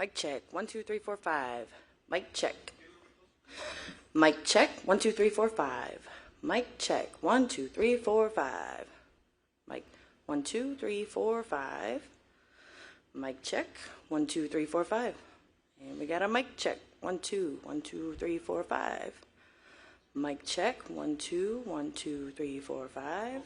Mic check. 1, 2, 3, 4, 5. Mic check. Mic check. 1, 2, 3, 4, 5. Mic check. 1, 2, 3, 4, 5. Mic 1, 2, 3, 4, 5. Mic check. 1, 2, 3, 4, 5. And we got a mic check. 1, 2, 1, 2, 3, 4, 5. Mic check. 1, 2, 1, 2, 3, 4, 5.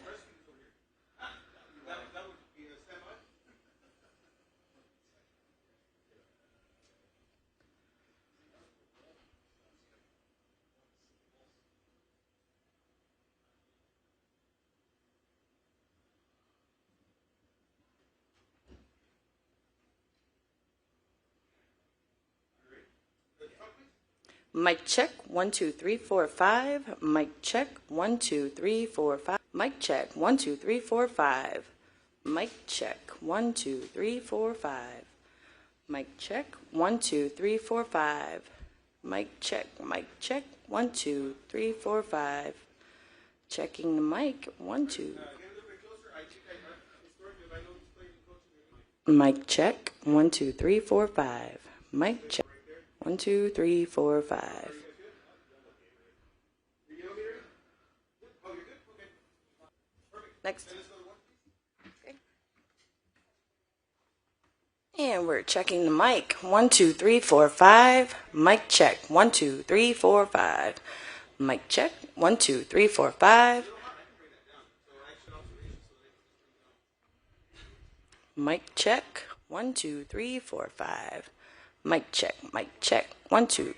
Mic check. 1, 2, 3, 4, 5. Mic check. 1, 2, 3, 4, 5. Mic check. 1, 2, 3, 4, 5. Mic check. 1, 2, 3, 4, 5. Mic check. 1, 2, 3, 4, 5. Mic check. Mic check. 1, 2, 3, 4, 5. Checking the mic. 1, 2. Mic check. 1, 2, 3, 4, 5. Mic check. 1, 2, 3, 4, 5. Next. Okay. And we're checking the mic. 1, 2, 3, 4, 5. Mic check. 1, 2, 3, 4, 5. Mic check. 1, 2, 3, 4, 5. Mic check. 1, 2, 3, 4, 5. Mic check. Mic check. 1, 2.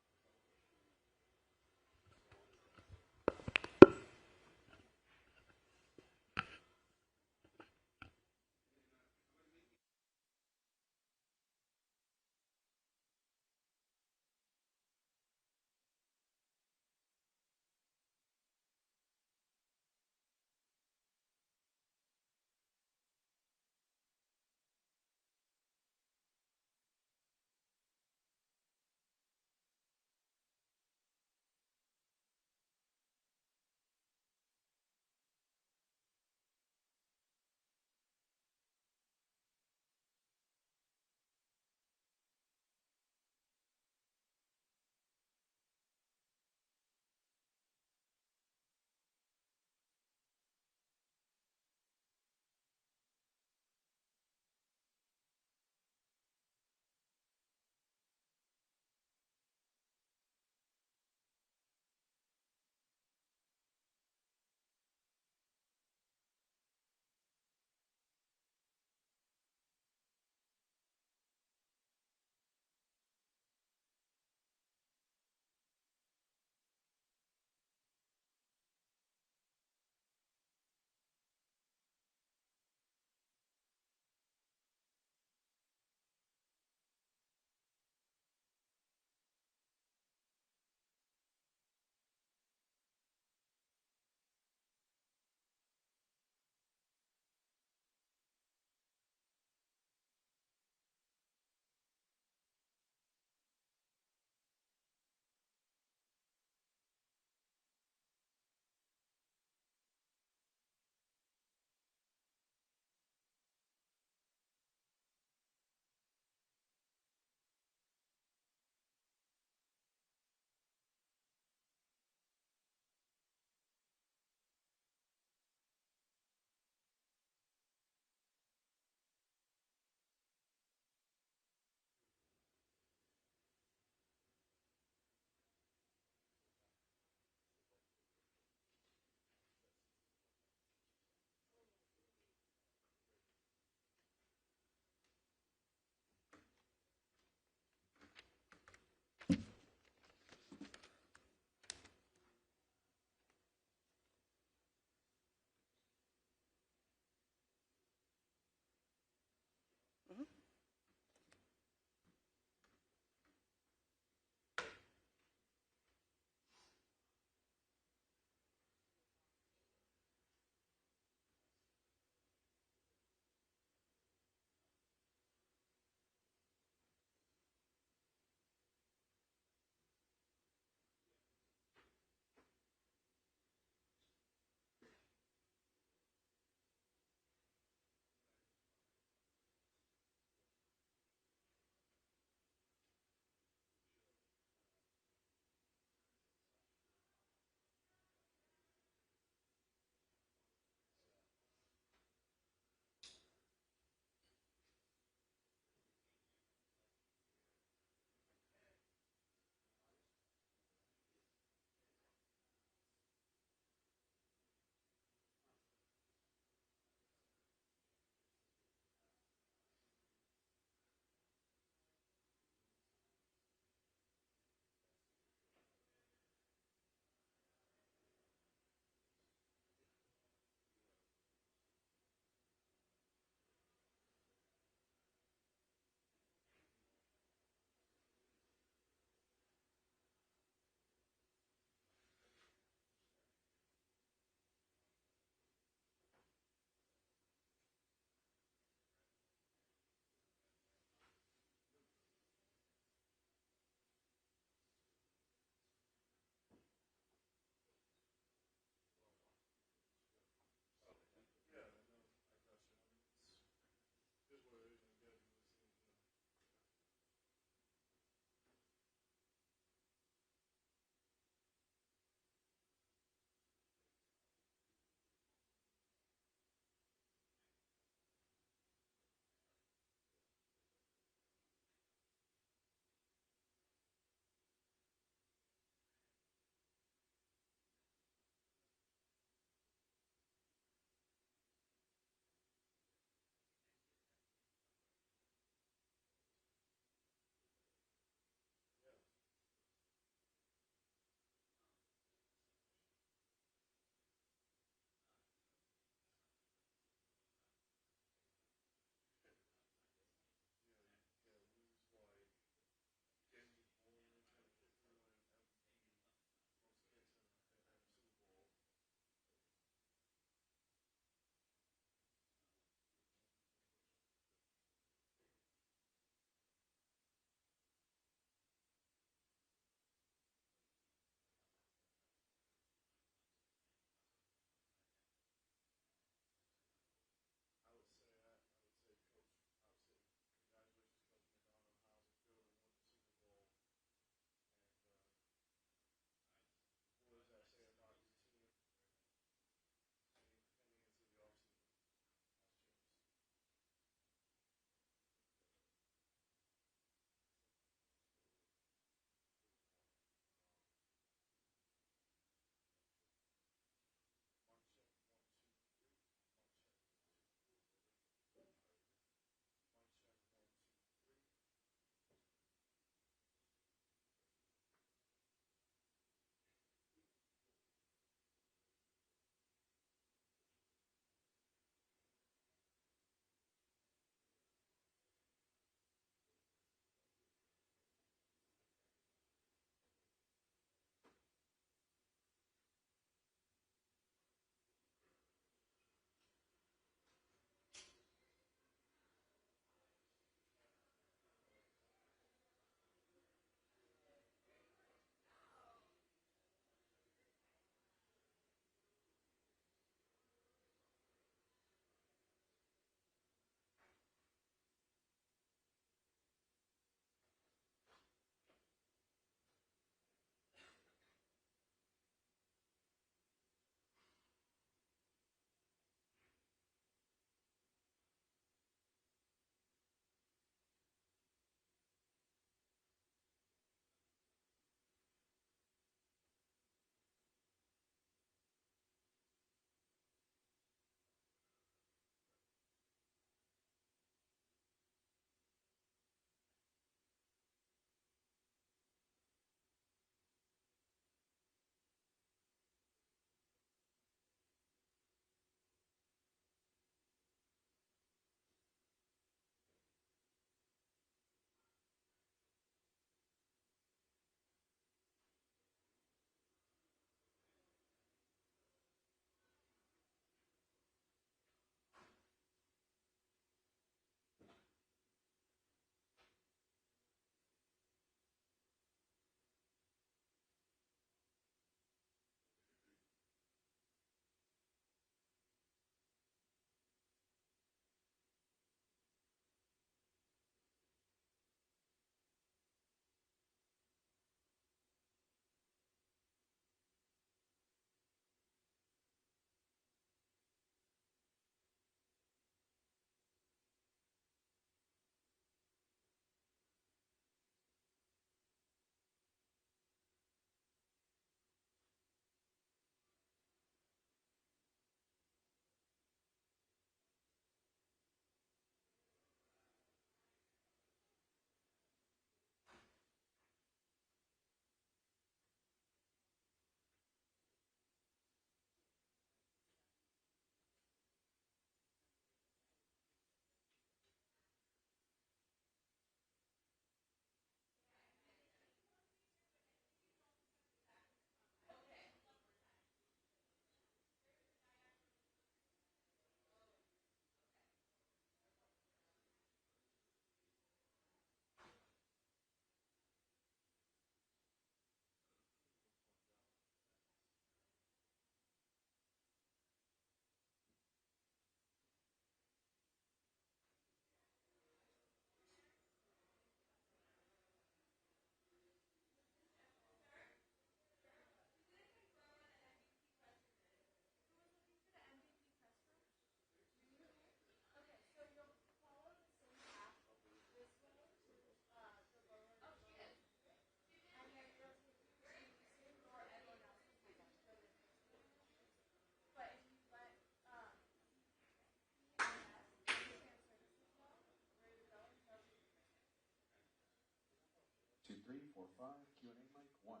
1, 2, 3, 4, 5. Q&A mic. 1,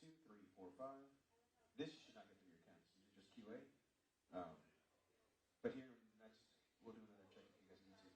2, 3, 4, 5. This should not get through your accounts. These are just QA. But here next, we'll do another check if you guys need to.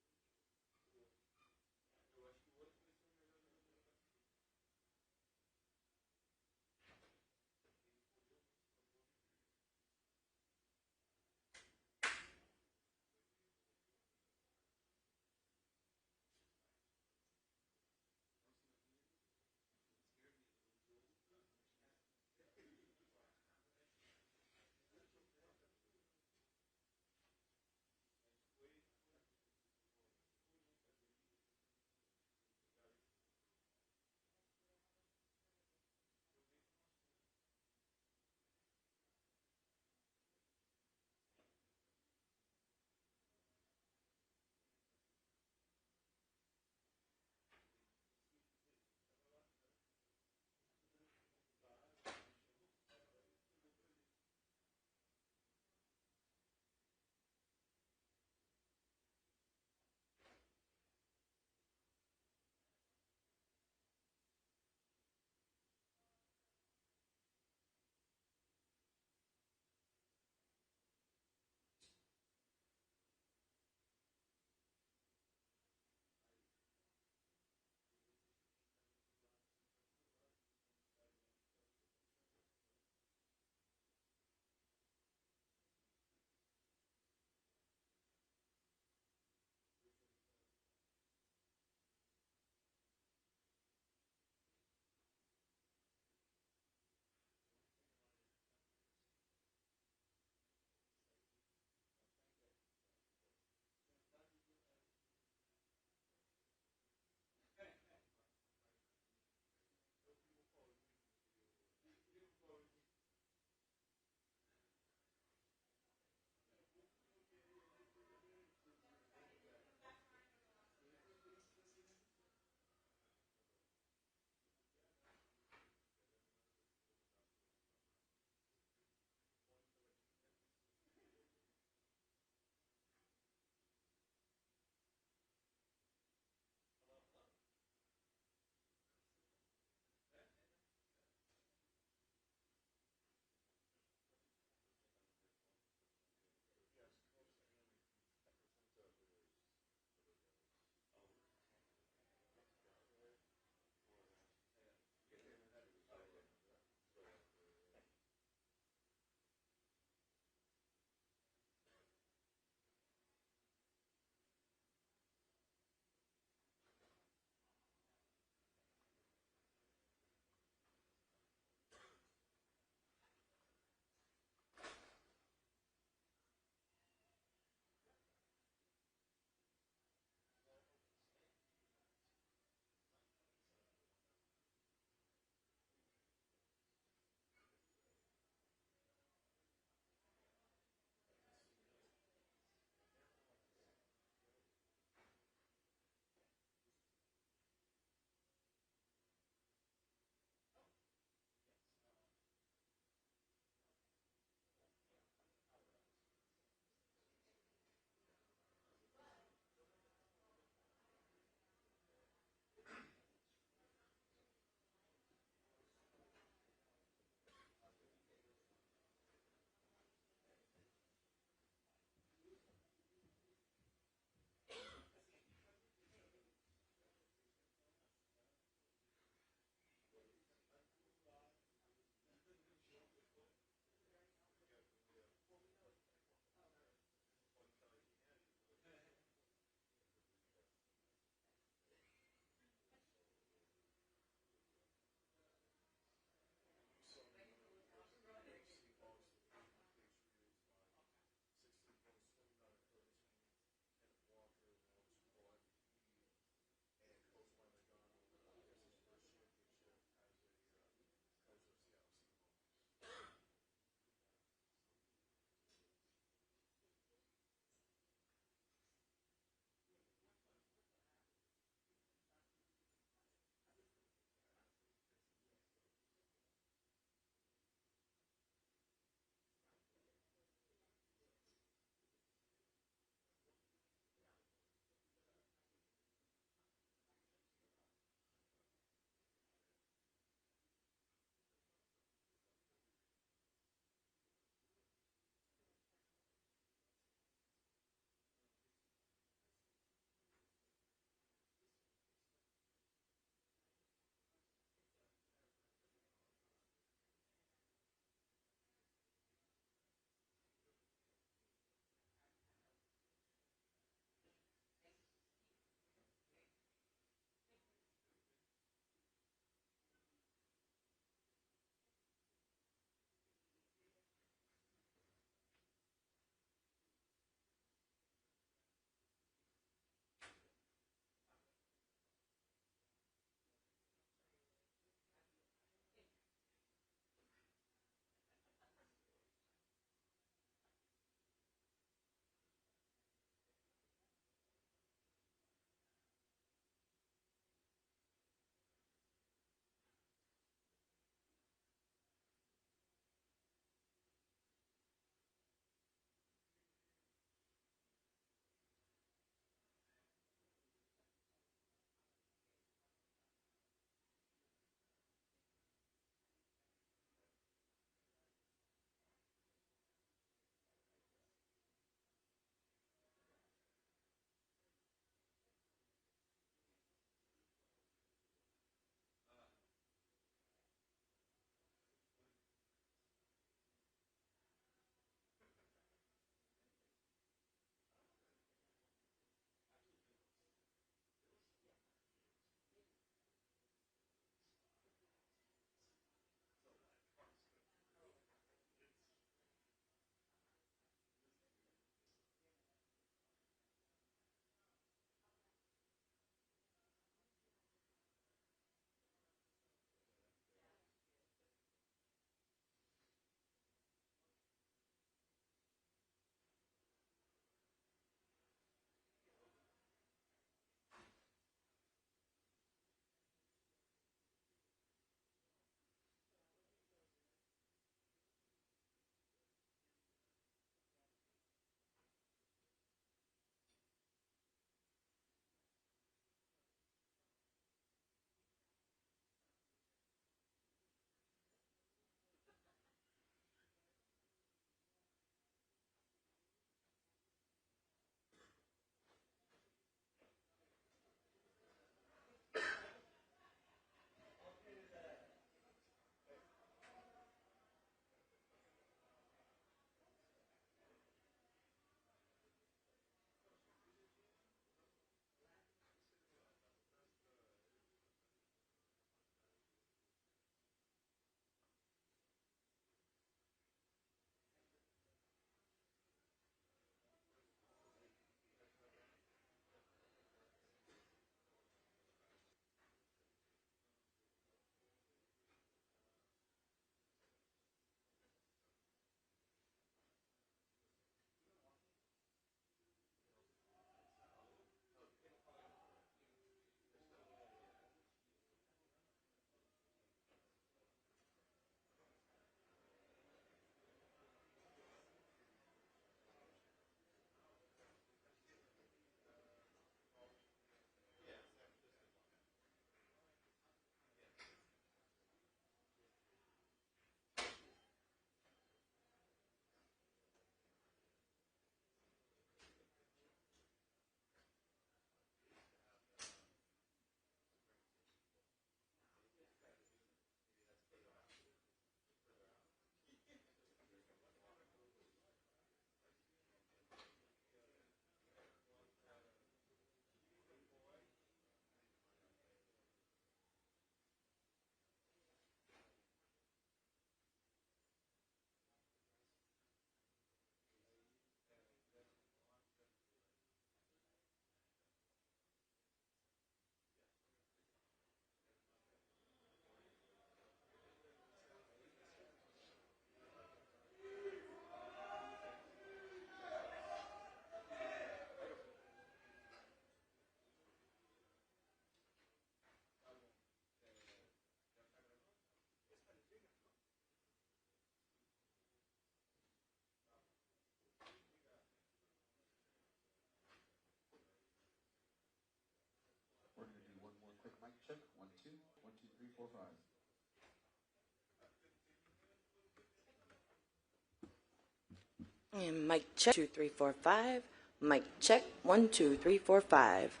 5. And mic check 2 3 4 5. Mic check 1 2 3 4 5.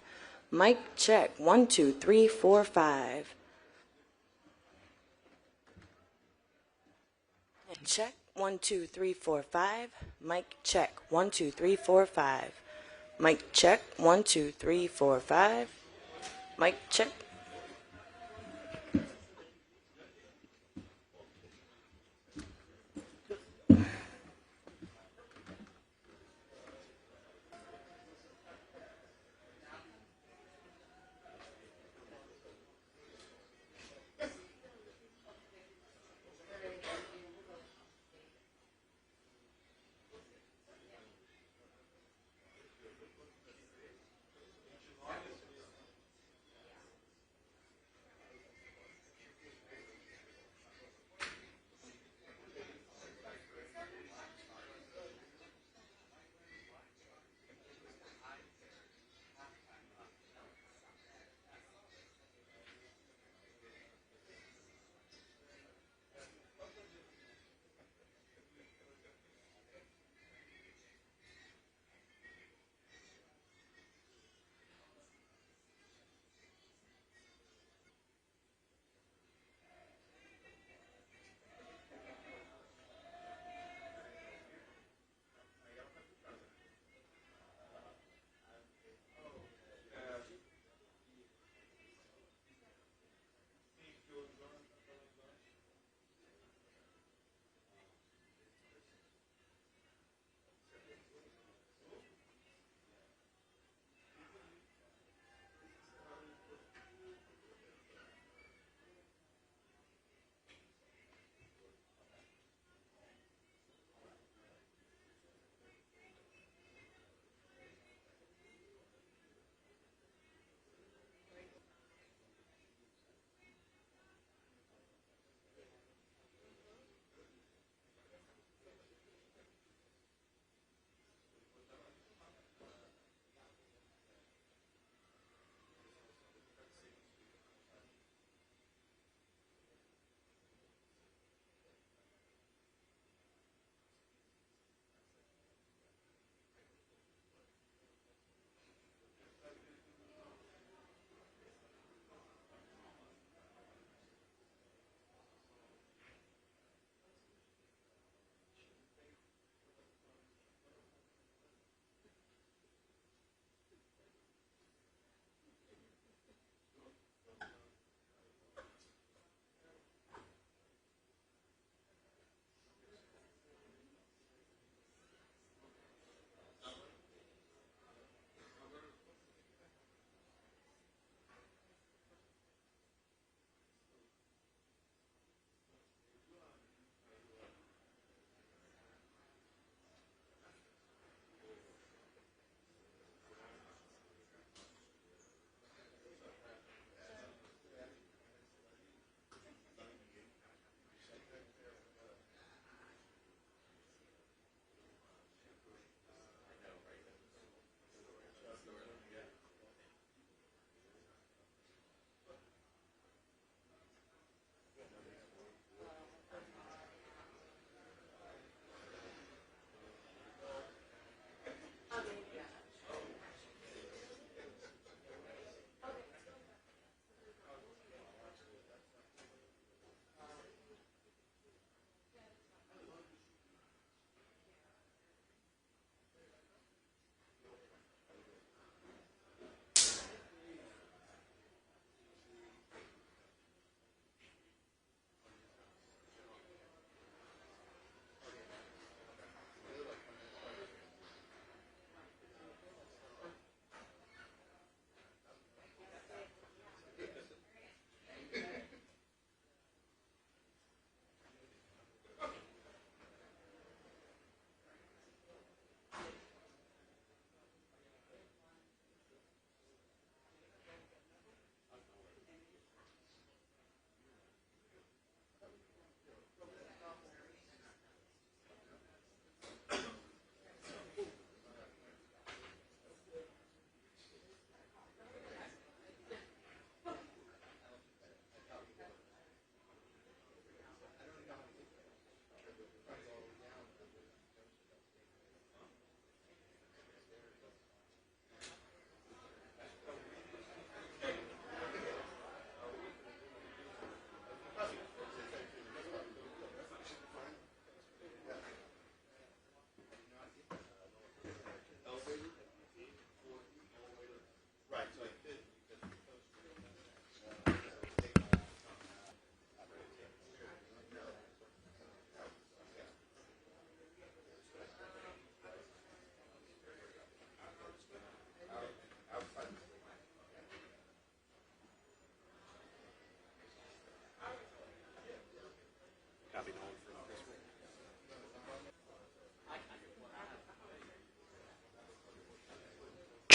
Mic check 1 2 3 4 5. And check 1 2 3 4 5. Mic check 1 2 3 4 5. Mic check 1 2 3 4 5. Mic check.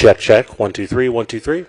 Check, check. 1, 2, 3, 1, 2, 3.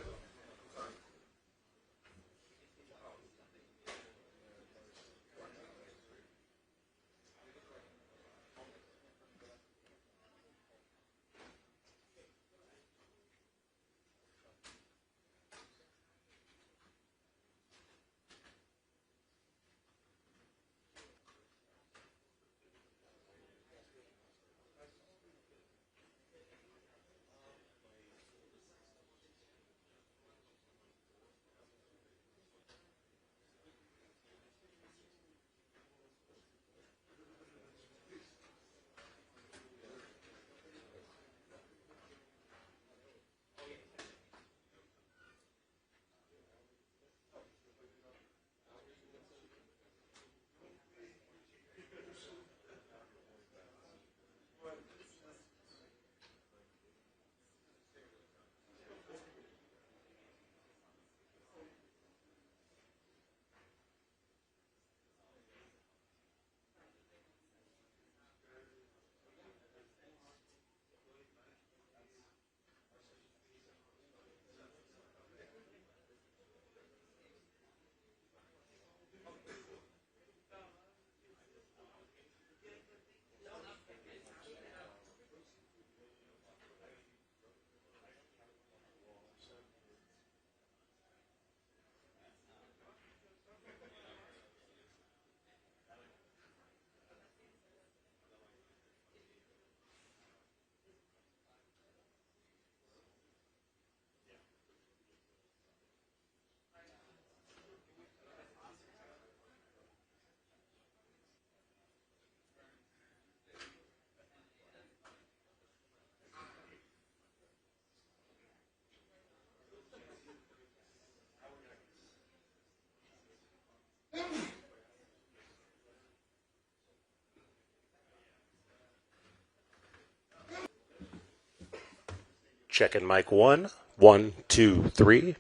Checking mic 1. 1, 2, 3.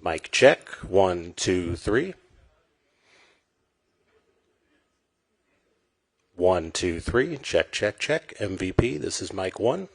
Mic check. 1, 2, 3. 1, 2, 3. Check, check, check. MVP, this is mic 1.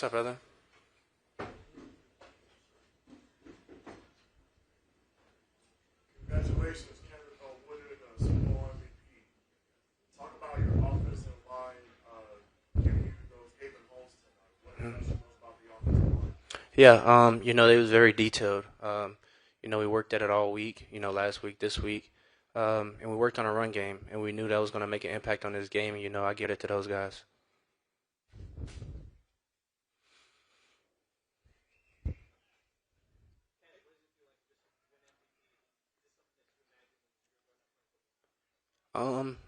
What's up, brother? Congratulations, Kendrick, on winning the Super Bowl MVP. Talk about your offensive line giving you those Haven holes tonight. What impressed you most about the offensive line? Yeah, they was very detailed. We worked at it all week, last week, this week. And we worked on a run game, and we knew that was going to make an impact on this game. I get it to those guys.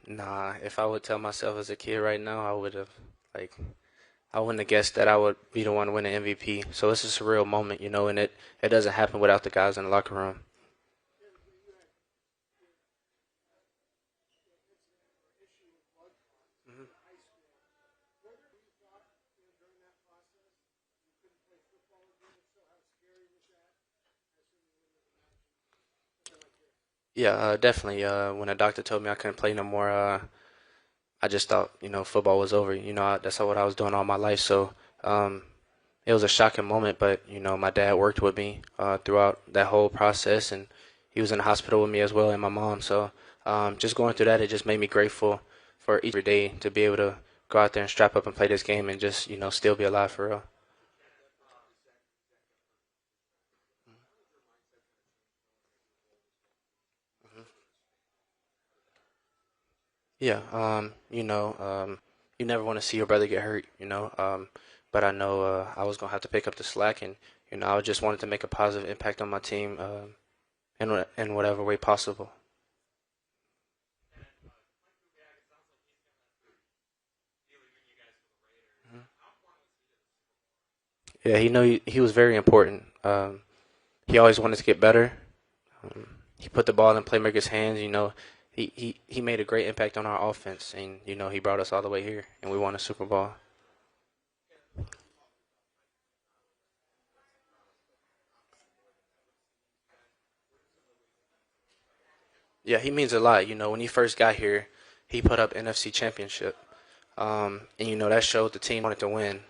Nah, if I would tell myself as a kid right now, like, I wouldn't have guessed that I would be the one winning MVP. So it's a surreal moment, and it doesn't happen without the guys in the locker room. Yeah, definitely. When the doctor told me I couldn't play no more, I just thought, football was over. That's what I was doing all my life. So, it was a shocking moment, but my dad worked with me throughout that whole process, and he was in the hospital with me as well, and my mom. So, just going through that, it just made me grateful for each day to be able to go out there and strap up and play this game and just still be alive for real. Yeah, you never want to see your brother get hurt, but I know I was gonna have to pick up the slack, and I just wanted to make a positive impact on my team in whatever way possible. Yeah, he was very important. He always wanted to get better. He put the ball in playmakers' hands. He made a great impact on our offense, and he brought us all the way here, and we won a Super Bowl. Yeah, he means a lot. When he first got here, he put up NFC Championship, and that showed the team wanted to win.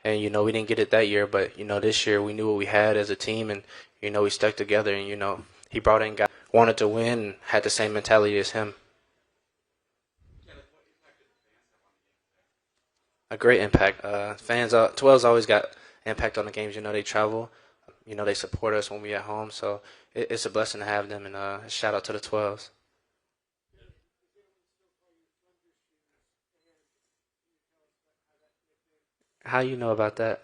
And we didn't get it that year, but this year we knew what we had as a team, and we stuck together. And he brought in guys who wanted to win and had the same mentality as him. A great impact. Fans, 12's always got impact on the games. They travel. They support us when we at home. So it's a blessing to have them. And shout out to the 12s. How you know about that?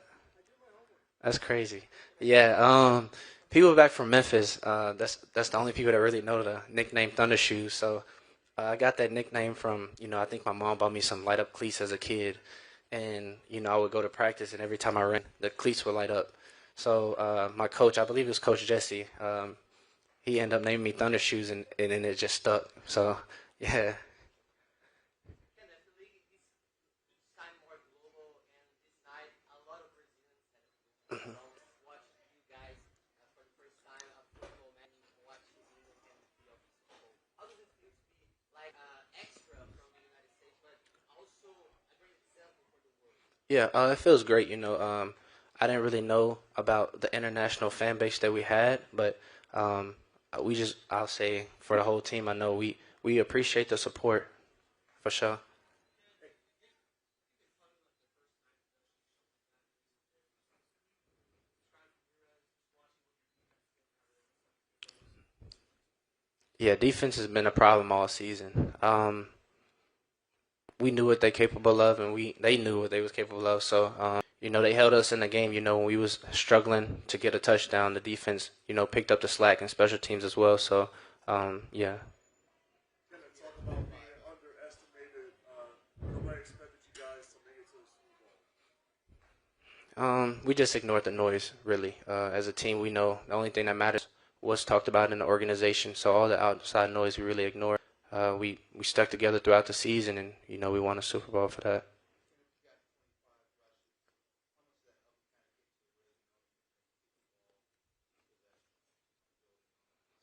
That's crazy. Yeah. People back from Memphis. That's the only people that really know the nickname Thunder Shoes. So I got that nickname from I think my mom bought me some light up cleats as a kid, and I would go to practice, and every time I ran, the cleats would light up. So my coach, I believe it was Coach Jesse, he ended up naming me Thunder Shoes, and then it just stuck. So yeah. Yeah, it feels great. I didn't really know about the international fan base that we had, but I'll say for the whole team, I know we appreciate the support for sure. Yeah, defense has been a problem all season. We knew what they're capable of, and they knew what they was capable of. So, they held us in the game. When we was struggling to get a touchdown, the defense, picked up the slack and special teams as well. So, yeah. Can I talk about being underestimated? Nobody expected you guys to make it to the Super Bowl. We just ignored the noise, really. As a team, we know the only thing that matters was talked about in the organization. So all the outside noise we really ignored. We stuck together throughout the season, and we won a Super Bowl for that.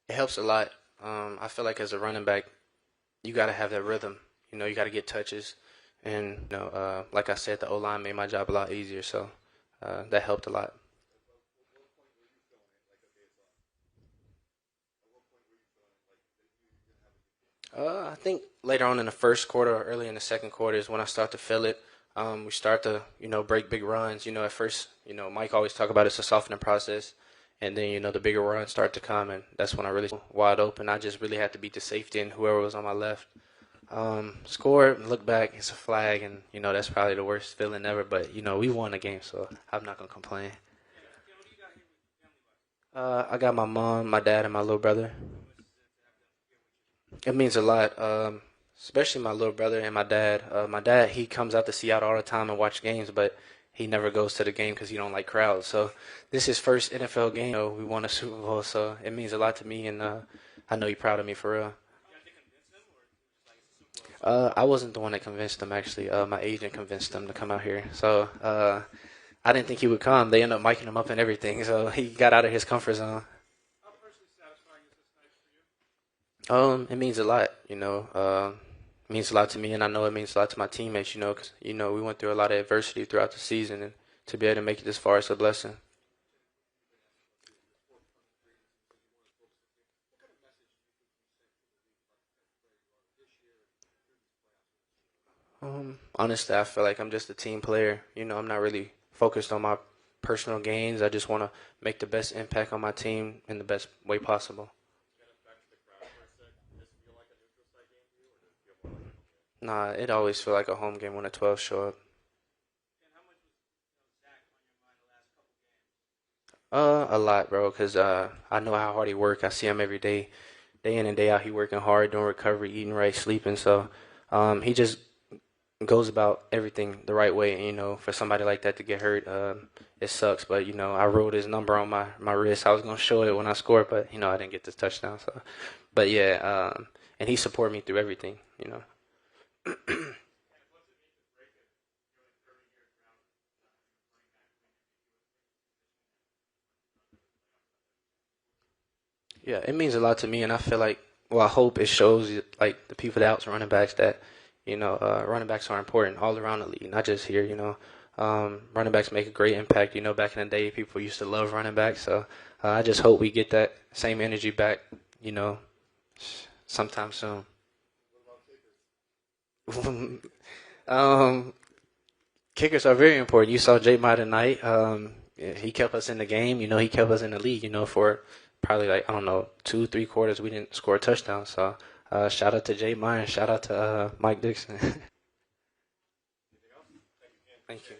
It helps a lot. I feel like as a running back, you got to have that rhythm. You got to get touches, and like I said, the O line made my job a lot easier. So that helped a lot. I think later on in the first quarter or early in the second quarter is when I start to feel it. We start to, break big runs. At first, Mike always talk about it's a softening process, and then the bigger runs start to come, and that's when I really wide open. I just really had to beat the safety and whoever was on my left. Score, look back, it's a flag, and that's probably the worst feeling ever. But we won the game, so I'm not gonna complain. I got my mom, my dad, and my little brother. It means a lot, especially my little brother and my dad. My dad, he comes out to Seattle all the time and watch games, but he never goes to the game because he don't like crowds. So this is his first NFL game. We won a Super Bowl, so it means a lot to me, and I know he's proud of me for real. I wasn't the one that convinced him actually. My agent convinced him to come out here. So I didn't think he would come. They ended up miking him up and everything, so he got out of his comfort zone. It means a lot, it means a lot to me, and I know it means a lot to my teammates, because we went through a lot of adversity throughout the season, and to be able to make it this far is a blessing. Honestly, I feel like I'm just a team player. I'm not really focused on my personal gains. I just want to make the best impact on my team in the best way possible. Nah, it always feel like a home game when the 12 show up. A lot, bro, because I know how hard he work. I see him every day in and day out. He working hard, doing recovery, eating right, sleeping. So, he just goes about everything the right way. And, for somebody like that to get hurt, it sucks. But I wrote his number on my wrist. I was gonna show it when I scored, but I didn't get this touchdown. So, but yeah, and he supported me through everything. Yeah, it means a lot to me, and I feel like, well, I hope it shows like the people that out running backs that running backs are important all around the league, not just here. Running backs make a great impact. Back in the day, people used to love running backs, so I just hope we get that same energy back. You know, sometime soon. um, Kickers are very important. You saw J. Ma tonight. Yeah, he kept us in the game. He kept us in the league. For probably like I don't know 2 3 quarters we didn't score a touchdown. So shout out to J. Ma and shout out to Mike Dixon. Thank you.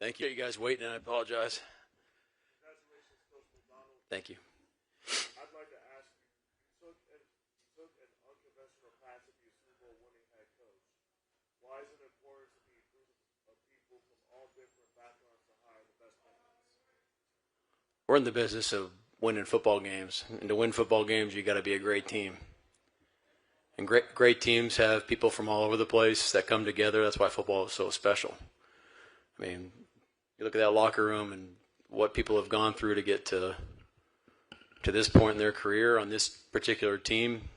Thank you. You guys waiting, and I apologize. Congratulations, Coach McDonald. Thank you. I'd like to ask you, you took an unconventional path to be a Super Bowl winning head coach. Why is it important to be a group of people from all different backgrounds to hire the best candidates? We're in the business of winning football games, and to win football games, you got to be a great team. And great teams have people from all over the place that come together. That's why football is so special. I mean, you look at that locker room and what people have gone through to get to this point in their career on this particular team.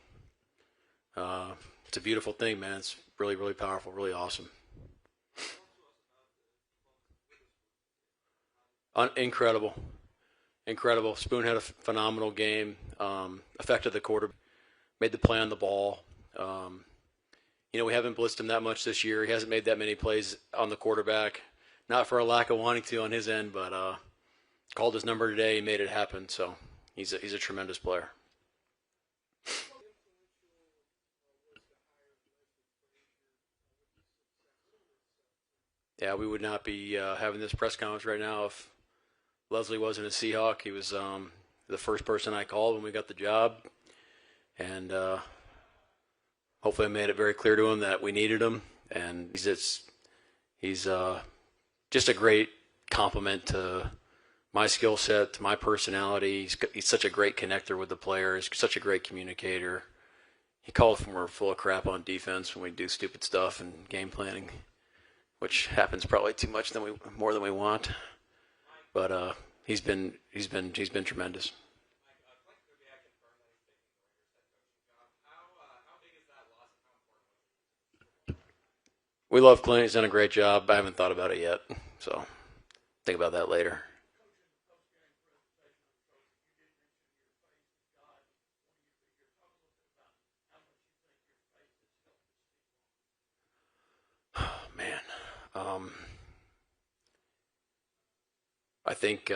It's a beautiful thing, man. It's really, really powerful, really awesome. Incredible. Spoon had a phenomenal game. Affected the quarterback. Made the play on the ball. We haven't blitzed him that much this year. He hasn't made that many plays on the quarterback. Not for a lack of wanting to on his end, but called his number today. He made it happen. So he's a tremendous player. Yeah, we would not be having this press conference right now if Leslie wasn't a Seahawk. He was the first person I called when we got the job. And hopefully I made it very clear to him that we needed him. And he's just a great compliment to my skill set, to my personality. He's such a great connector with the players, such a great communicator. He calls when we're full of crap on defense when we do stupid stuff and game planning, which happens probably too much more than we want. But he's been tremendous. We love Clint. He's done a great job. I haven't thought about it yet, so think about that later. Oh, man. I think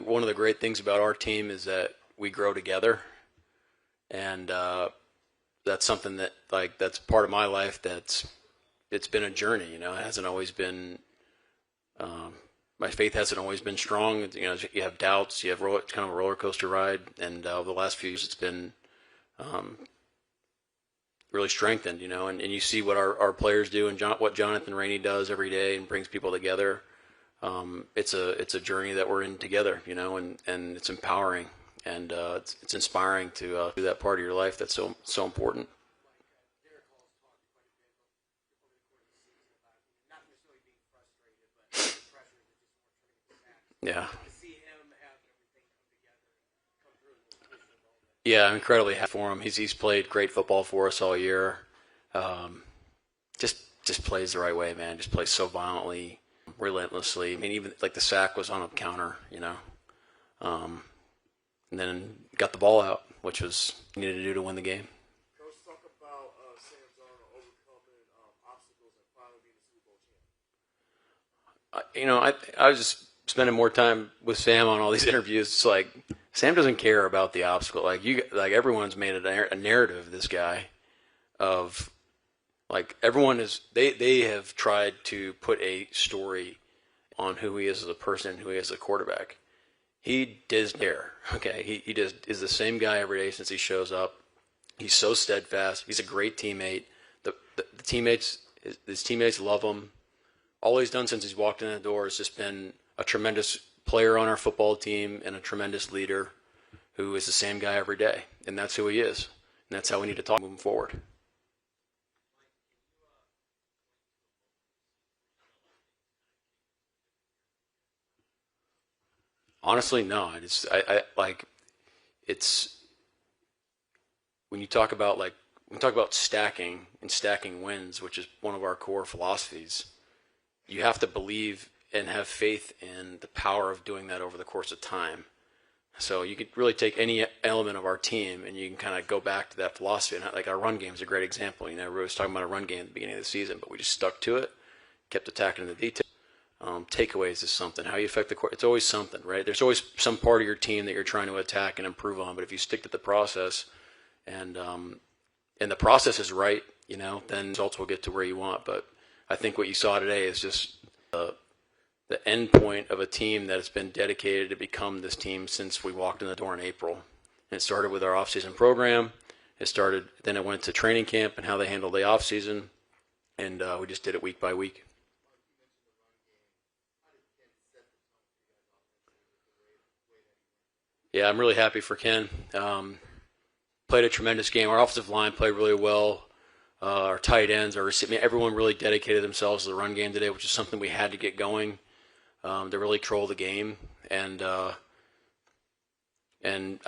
one of the great things about our team is that we grow together, and that's something that that's part of my life. It's been a journey. It hasn't always been. My faith hasn't always been strong. You have doubts. You have it's kind of a roller coaster ride, and over the last few years, it's been really strengthened. And you see what our players do, and what Jonathan Rainey does every day, and brings people together. It's a journey that we're in together. And it's empowering. And it's inspiring to do that part of your life that's so important. Yeah. Yeah, I'm incredibly happy for him. He's played great football for us all year. Just plays the right way, man. Just plays so violently, relentlessly. I mean, even the sack was on a counter, and then got the ball out, which was needed to do to win the game. Coach, talk about Sam Darnold overcoming obstacles and finally being a Super Bowl champ. I was just spending more time with Sam on all these interviews. It's like Sam doesn't care about the obstacle. Everyone's made a narrative of this guy, of everyone is they have tried to put a story on who he is as a person, who he is as a quarterback. He doesn't care. Okay, he just is the same guy every day since he shows up. He's so steadfast. He's a great teammate. His teammates love him. All he's done since he's walked in the door has just been a tremendous player on our football team and a tremendous leader who is the same guy every day. And that's who he is. And that's how we need to talk moving forward. Honestly, no. It's when you talk about stacking and stacking wins, which is one of our core philosophies. You have to believe and have faith in the power of doing that over the course of time. So you could really take any element of our team and you can kind of go back to that philosophy. And our run game is a great example. Everybody was talking about a run game at the beginning of the season, but we just stuck to it, kept attacking the details. Takeaways is something. How you affect the court. It's always something, right? There's always some part of your team that you're trying to attack and improve on. But if you stick to the process and the process is right, then results will get to where you want. But I think what you saw today is just the end point of a team that has been dedicated to become this team since we walked in the door in April. And it started with our off-season program. Then it went to training camp and how they handled the off-season, and we just did it week by week. Yeah, I'm really happy for Ken. Played a tremendous game. Our offensive line played really well. Our tight ends, everyone really dedicated themselves to the run game today, which is something we had to get going to really control the game. And I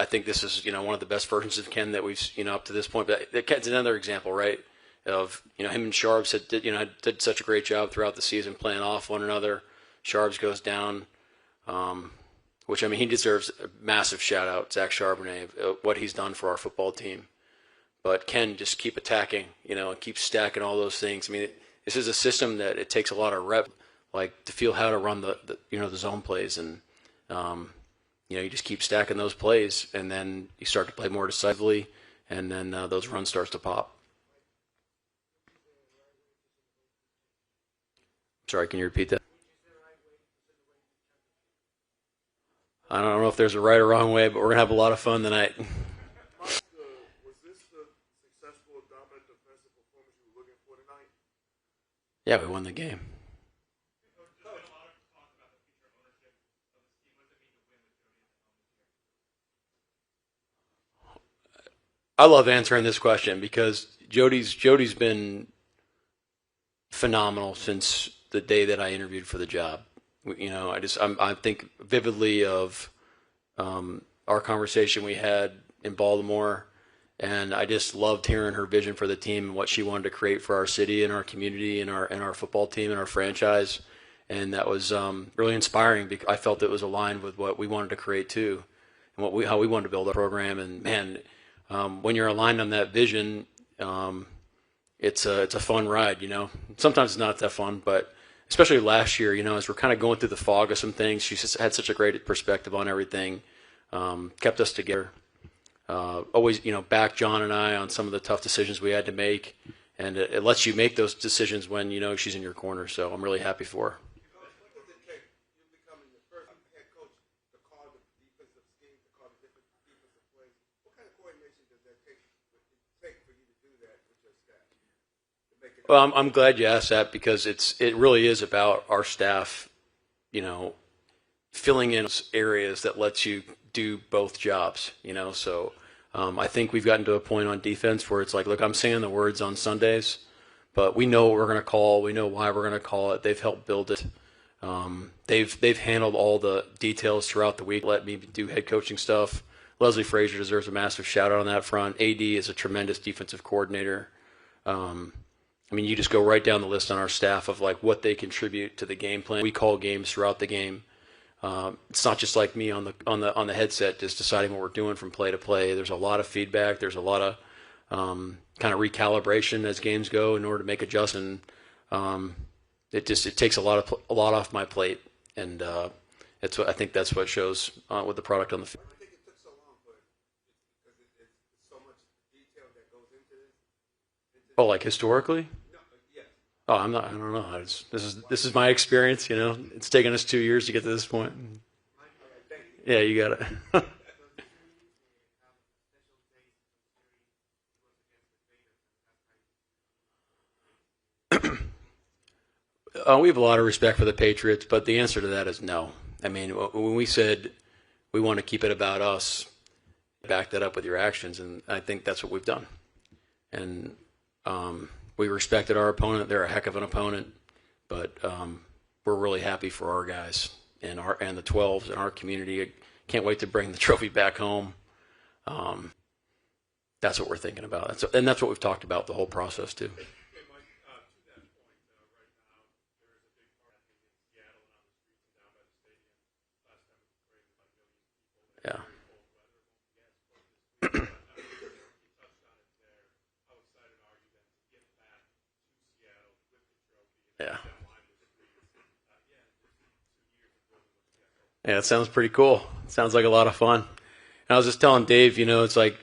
think this is one of the best versions of Ken that we've up to this point. But Ken's another example, right? Of him and Sharps did such a great job throughout the season playing off one another. Sharps goes down. Which, he deserves a massive shout-out, Zach Charbonnet, what he's done for our football team. But Ken just keep attacking, and keep stacking all those things. This is a system that it takes a lot of rep, like to feel how to run the zone plays. And, you just keep stacking those plays, and then you start to play more decisively, and then those runs starts to pop. Sorry, can you repeat that? I don't know if there's a right or wrong way, but we're going to have a lot of fun tonight. Was this the successful, dominant defensive performance you were looking for tonight? Yeah, we won the game. I love answering this question because Jody's been phenomenal since the day that I interviewed for the job. I think vividly of our conversation we had in Baltimore, and I just loved hearing her vision for the team and what she wanted to create for our city and our community and our football team and our franchise, and that was really inspiring because I felt it was aligned with what we wanted to create too, and how we wanted to build our program. And man, when you're aligned on that vision, it's a fun ride. Sometimes it's not that fun, but especially last year, as we're kind of going through the fog of some things, she just had such a great perspective on everything, kept us together, always, backed John and I on some of the tough decisions we had to make, and it lets you make those decisions when she's in your corner, so I'm really happy for her. What does it take, you becoming the first head coach to call the defensive scheme, to call the different defensive plays? What kind of coordination does that take for you to do that with your staff? Well, I'm glad you asked that because it really is about our staff, filling in areas that lets you do both jobs, So I think we've gotten to a point on defense where it's like, look, I'm saying the words on Sundays, but we know what we're going to call. We know why we're going to call it. They've helped build it. They've handled all the details throughout the week. Let me do head coaching stuff. Leslie Frazier deserves a massive shout out on that front. AD is a tremendous defensive coordinator. You just go right down the list on our staff of like what they contribute to the game plan. We call games throughout the game. It's not just like me on the headset just deciding what we're doing from play to play. There's a lot of feedback. There's a lot of kind of recalibration as games go in order to make adjustments. It takes a lot off my plate, and I think that's what shows with the product on the field. I think it took so long, but because it's so much detail that goes into this. Oh, like historically? No, yes. Oh, I don't know. This is my experience. It's taken us 2 years to get to this point. Yeah, you got it. We have a lot of respect for the Patriots, but the answer to that is no. When we said we want to keep it about us, back that up with your actions, and I think that's what we've done. And we respected our opponent. They're a heck of an opponent, but we're really happy for our guys and the 12s and our community. I can't wait to bring the trophy back home. That's what we're thinking about. And that's what we've talked about the whole process too. Yeah. Yeah. Yeah, it sounds pretty cool. It sounds like a lot of fun. And I was just telling Dave, it's like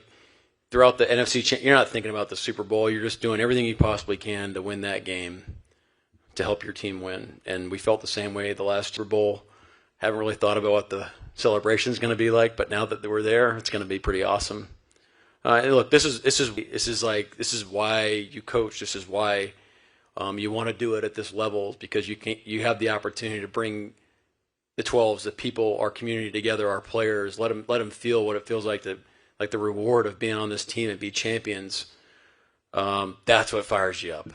throughout the NFC, you're not thinking about the Super Bowl. You're just doing everything you possibly can to win that game, to help your team win. And we felt the same way the last Super Bowl. Haven't really thought about what the celebration is going to be like, but now that we're there, it's going to be pretty awesome. And look, this is why you coach. This is why you want to do it at this level, because you have the opportunity to bring the 12s, the people, our community together, our players. Let them feel what it feels like the reward of being on this team and be champions. That's what fires you up.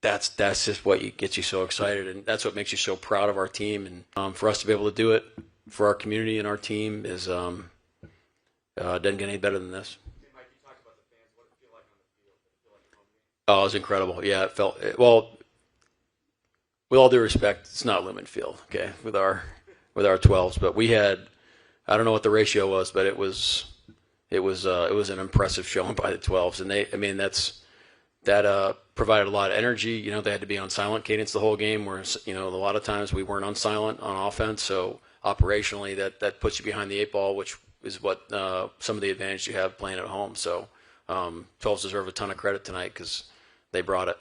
That's just what gets you so excited, and that's what makes you so proud of our team. And for us to be able to do it for our community and our team is doesn't get any better than this. Oh, it was incredible. Yeah, it felt well. With all due respect, it's not Lumen Field, okay, with our 12s, but we had, I don't know what the ratio was, but it was an impressive showing by the 12s, and that provided a lot of energy. They had to be on silent cadence the whole game, whereas a lot of times we weren't on silent on offense. So operationally, that puts you behind the 8 ball, which is what some of the advantage you have playing at home. So 12s deserve a ton of credit tonight because they brought it.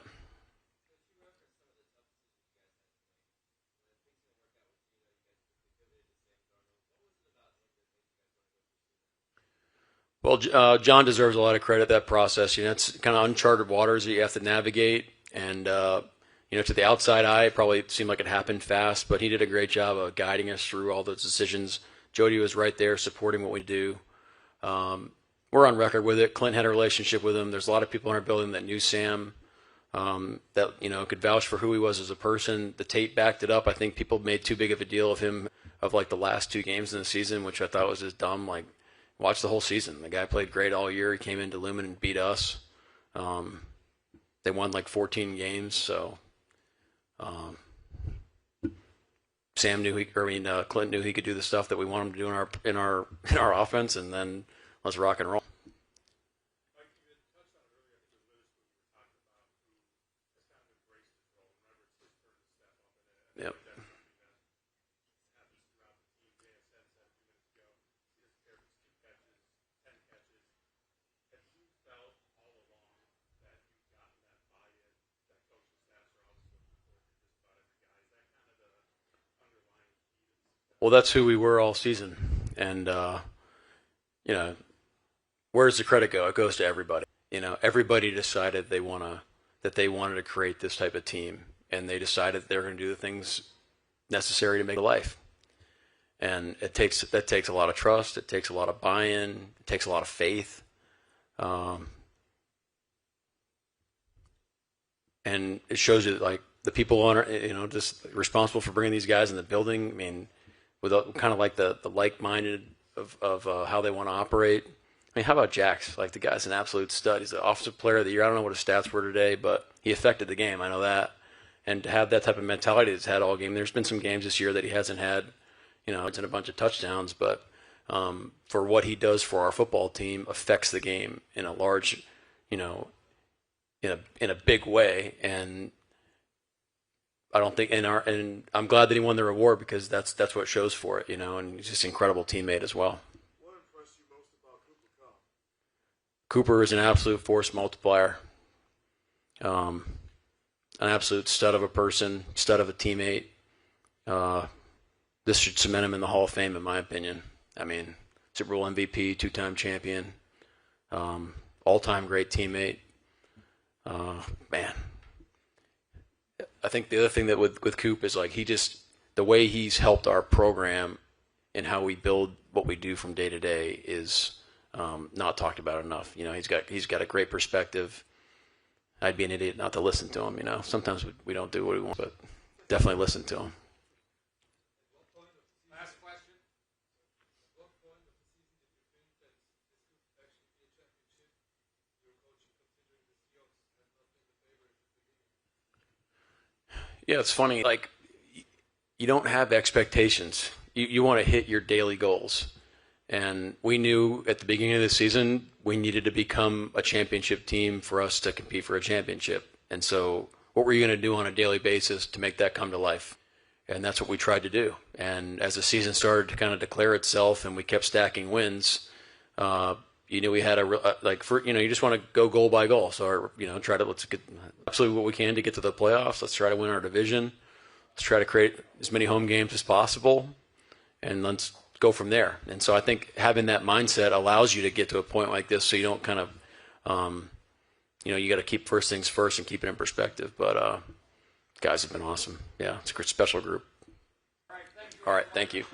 Well, John deserves a lot of credit. That process, it's kind of uncharted waters that you have to navigate, and to the outside eye, it probably seemed like it happened fast, but he did a great job of guiding us through all those decisions. Jody was right there supporting what we do. We're on record with it. Clint had a relationship with him. There's a lot of people in our building that knew Sam, that could vouch for who he was as a person. The tape backed it up. I think people made too big of a deal of him of like the last 2 games in the season, which I thought was just dumb. Like, watch the whole season. The guy played great all year. He came into Lumen and beat us. They won like 14 games. So Clint knew he could do the stuff that we want him to do in our offense, and then let's rock and roll. Yep. Well, that's who we were all season, and where does the credit go? It goes to everybody. Everybody decided that they wanted to create this type of team, and they decided they were going to do the things necessary to make a life. And that takes a lot of trust. It takes a lot of buy-in. It takes a lot of faith. And it shows you that, like, the people on just responsible for bringing these guys in the building. I mean, with kind of like the like-minded of how they want to operate. I mean, how about Jax? Like, the guy's an absolute stud. He's the offensive player of the year. I don't know what his stats were today, but he affected the game. I know that. And to have that type of mentality that's had all game. There's been some games this year that he hasn't had, it's in a bunch of touchdowns, but for what he does for our football team affects the game in a large, in a big way. And I don't think and I'm glad that he won the reward, because that's what shows for it, and he's just an incredible teammate as well. What impressed you most about Cooper Kupp? Cooper is an absolute force multiplier. An absolute stud of a person, stud of a teammate. This should cement him in the Hall of Fame, in my opinion. I mean, Super Bowl MVP, 2-time champion, all-time great teammate. Man, I think the other thing that with Coop is, like, the way he's helped our program and how we build what we do from day to day is not talked about enough. He's got a great perspective. I'd be an idiot not to listen to him. Sometimes we don't do what we want, but definitely listen to him. Last question. At what point of the season did you think that this could actually be a championship? Your coaching, considering the Seahawks had not been the favorites at the beginning. Yeah, it's funny. Like, you don't have expectations. You want to hit your daily goals. And we knew at the beginning of the season we needed to become a championship team for us to compete for a championship. And so what were you going to do on a daily basis to make that come to life? And that's what we tried to do. And as the season started to kind of declare itself and we kept stacking wins, you know, we had you just want to go goal by goal. So, let's get absolutely what we can to get to the playoffs. Let's try to win our division. Let's try to create as many home games as possible, and let's go from there. And so I think having that mindset allows you to get to a point like this, so you don't kind of, you got to keep first things first and keep it in perspective. But guys have been awesome. Yeah, it's a great special group. All right, thank you.